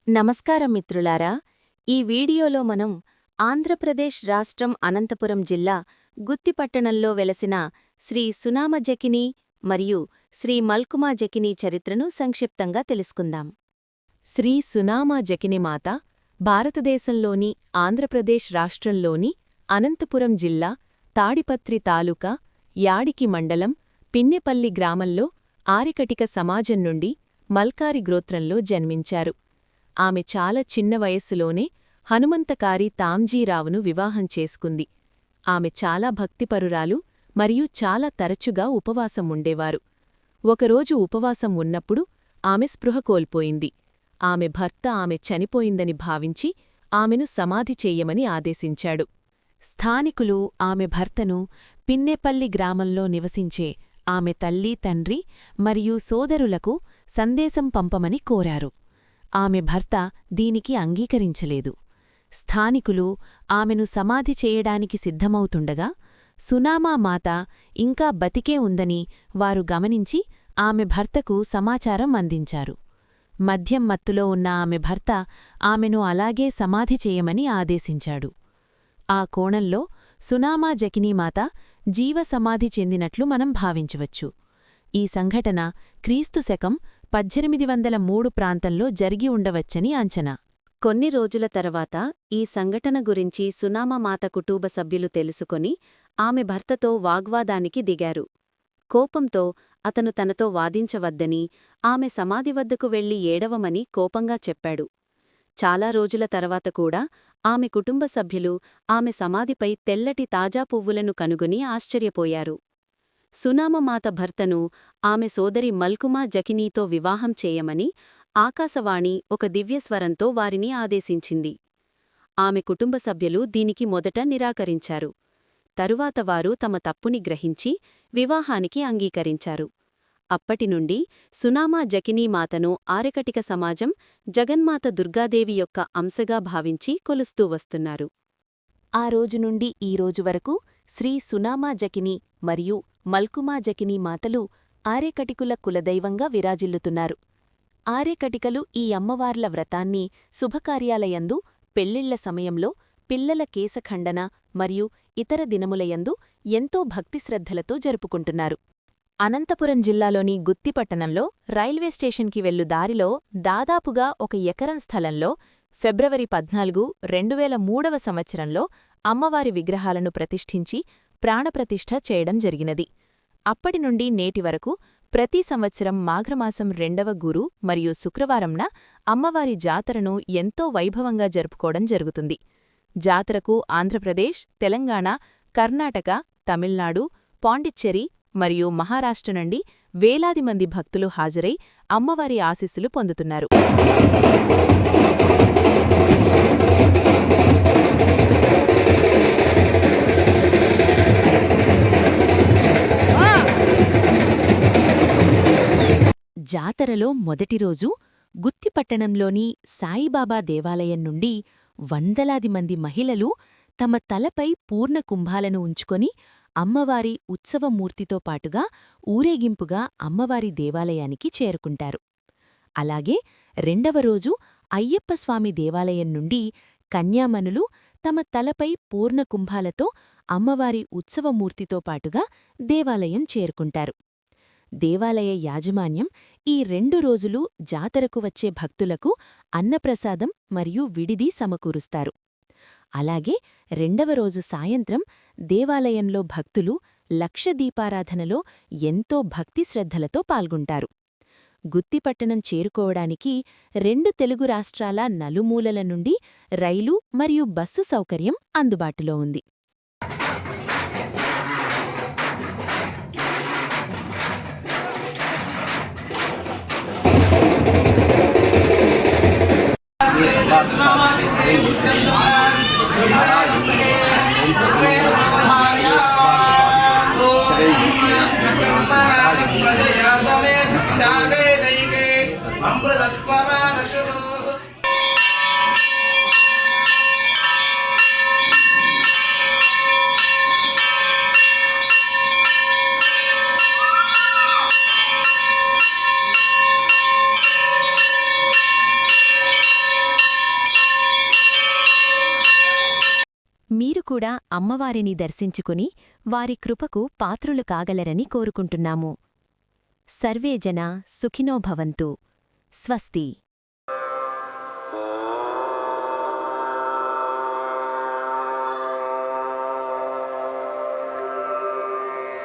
నమస్కారం మిత్రులారా, ఈ వీడియోలో మనం ఆంధ్రప్రదేశ్ రాష్ట్రం అనంతపురం జిల్లా గుత్తిపట్టణంలో వెలసిన శ్రీ సునామ జకినీ మరియు శ్రీ మల్కుమా జకినీ చరిత్రను సంక్షిప్తంగా తెలుసుకుందాం. శ్రీ సునామ జకినీమాత భారతదేశంలోని ఆంధ్రప్రదేశ్ రాష్ట్రంలోని అనంతపురం జిల్లా తాడిపత్రి తాలూకా యాడికి మండలం పిన్నెపల్లి గ్రామంలో ఆరికటిక సమాజం నుండి మల్కారి గోత్రంలో జన్మించారు. ఆమె చాలా చిన్న వయస్సులోనే హనుమంతకారి తాంజీరావును వివాహం చేసుకుంది. ఆమె చాలా భక్తిపరురాలు మరియు చాలా తరచుగా ఉపవాసం ఉండేవారు. ఒకరోజు ఉపవాసం ఉన్నప్పుడు ఆమె స్పృహ కోల్పోయింది. ఆమె భర్త ఆమె చనిపోయిందని భావించి ఆమెను సమాధి చెయ్యమని ఆదేశించాడు. స్థానికులు ఆమె భర్తను పిన్నెపల్లి గ్రామంలో నివసించే ఆమె తల్లి, తండ్రి మరియు సోదరులకు సందేశం పంపమని కోరారు. ఆమె భర్త దీనికి అంగీకరించలేదు. స్థానికులు ఆమెను సమాధి చేయడానికి సిద్ధమవుతుండగా సునామా మాత ఇంకా బతికే ఉందని వారు గమనించి ఆమె భర్తకు సమాచారం అందించారు. మద్యం మత్తులో ఉన్న ఆమె భర్త ఆమెను అలాగే సమాధి చేయమని ఆదేశించాడు. ఆ కోణంలో సునామా జకినీమాత జీవసమాధి చెందినట్లు మనం భావించవచ్చు. ఈ సంఘటన క్రీస్తు శకం 1803 ప్రాంతంలో జరిగి ఉండవచ్చని అంచనా. కొన్ని రోజుల తర్వాత ఈ సంఘటన గురించి సునామమాత కుటుంబ సభ్యులు తెలుసుకొని ఆమె భర్తతో వాగ్వాదానికి దిగారు. కోపంతో అతను తనతో వాదించవద్దని, ఆమె సమాధి వద్దకు వెళ్లి ఏడవమని కోపంగా చెప్పాడు. చాలా రోజుల తర్వాత కూడా ఆమె కుటుంబ సభ్యులు ఆమె సమాధిపై తెల్లటి తాజా పువ్వులను కనుగొని ఆశ్చర్యపోయారు. సునామమాత భర్తను ఆమె సోదరి మల్కుమా జకినీతో వివాహం చేయమని ఆకాశవాణి ఒక దివ్యస్వరంతో వారిని ఆదేశించింది. ఆమె కుటుంబ సభ్యులు దీనికి మొదట నిరాకరించారు. తరువాత వారు తమ తప్పుని గ్రహించి వివాహానికి అంగీకరించారు. అప్పటినుండి సునామా జకినీమాతను ఆరికటిక సమాజం జగన్మాత దుర్గాదేవి యొక్క అంశగా భావించి కొలుస్తూ వస్తున్నారు. ఆ రోజు నుండి ఈ రోజు వరకు శ్రీ సునామా జకినీ మరియు మల్కుమా జకినీ మాతలు ఆరేకటికుల కులదైవంగా విరాజిల్లుతున్నారు. ఆరేకటికలు ఈ అమ్మవార్ల వ్రతాన్ని శుభకార్యాలయందు, పెళ్లిళ్ల సమయంలో, పిల్లల కేశఖండన మరియు ఇతర దినములయందు ఎంతో భక్తిశ్రద్ధలతో జరుపుకుంటున్నారు. అనంతపురం జిల్లాలోని గుత్తిపట్టణంలో రైల్వే స్టేషన్కి వెళ్ళు దారిలో దాదాపుగా 1 ఎకరం స్థలంలో ఫిబ్రవరి 14, 2003 సంవత్సరంలో అమ్మవారి విగ్రహాలను ప్రతిష్ఠించి ప్రాణప్రతిష్ఠ చేయడం జరిగినది. అప్పటినుండి నేటి వరకు ప్రతి సంవత్సరం మాఘమాసం 2వ గురు మరియు శుక్రవారంన అమ్మవారి జాతరను ఎంతో వైభవంగా జరుపుకోవడం జరుగుతుంది. జాతరకు ఆంధ్రప్రదేశ్, తెలంగాణ, కర్ణాటక, తమిళనాడు, పాండిచ్చెరి మరియు మహారాష్ట్ర నుండి వేలాది మంది భక్తులు హాజరై అమ్మవారి ఆశీస్సులు పొందుతున్నారు. జాతరలో మొదటి రోజు గుత్తిపట్టణంలోని సాయిబాబా దేవాలయం నుండి వందలాది మంది మహిళలు తమ తలపై పూర్ణ కుంభాలను ఉంచుకొని అమ్మవారి ఉత్సవమూర్తితో పాటుగా ఊరేగింపుగా అమ్మవారి దేవాలయానికి చేరుకుంటారు. అలాగే రెండవ రోజు అయ్యప్పస్వామి దేవాలయం నుండి కన్యామణులు తమ తలపై పూర్ణ కుంభాలతో అమ్మవారి ఉత్సవమూర్తితో పాటుగా దేవాలయం చేరుకుంటారు. దేవాలయ యాజమాన్యం ఈ 2 రోజులు జాతరకు వచ్చే భక్తులకు అన్నప్రసాదం మరియు విడిది సమకూరుస్తారు. అలాగే రెండవ రోజు సాయంత్రం దేవాలయంలో భక్తులు లక్షదీపారాధనలో ఎంతో భక్తిశ్రద్ధలతో పాల్గొంటారు. గుత్తిపట్టణం చేరుకోవడానికి 2 తెలుగు రాష్ట్రాల నలుమూలల నుండి రైలు మరియు బస్సు సౌకర్యం అందుబాటులో ఉంది. కూడా అమ్మవారిని దర్శించుకుని వారి కృపకు పాత్రులు కాగలరని కోరుకుంటున్నాము. సర్వే జనా సుఖినో భవంతు. స్వస్తి.